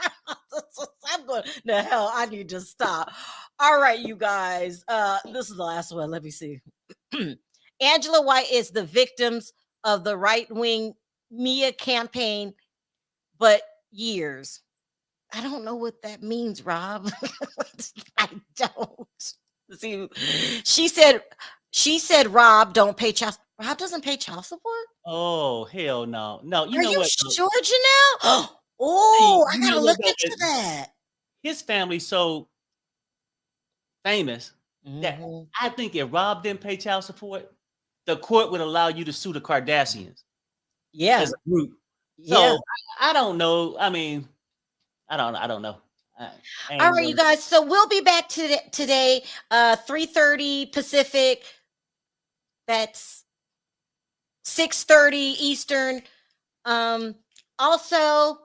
I'm going, the hell, I need to stop. All right, you guys. This is the last one. Let me see. Angela White is the victims of the right-wing Mia campaign, but years. I don't know what that means, Rob. I don't. See, she said Rob don't pay child. Rob doesn't pay child support. Oh hell no, no. Are you sure, Janelle? Oh, I gotta look into that. His family's so famous that I think if Rob didn't pay child support, the court would allow you to sue the Kardashians. Yeah, as a group. So yeah. I don't know. I don't know. All right, you guys. So we'll be back today, 3:30 Pacific. That's 6:30 Eastern. Also,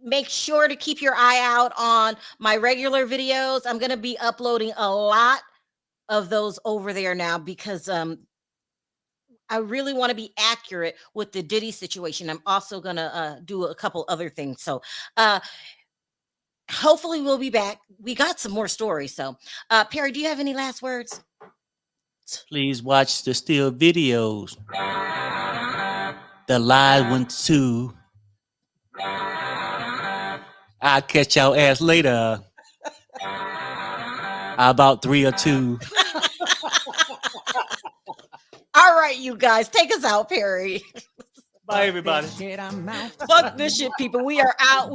make sure to keep your eye out on my regular videos. I'm going to be uploading a lot of those over there now because I really want to be accurate with the Diddy situation. I'm also going to do a couple other things. So hopefully we'll be back. We got some more stories. So Perry, do you have any last words? Please watch the still videos. The live one too. I'll catch y'all ass later. About 3 or 2. All right, you guys, take us out, Perry. Bye, everybody. Fuck this shit, people. We are out.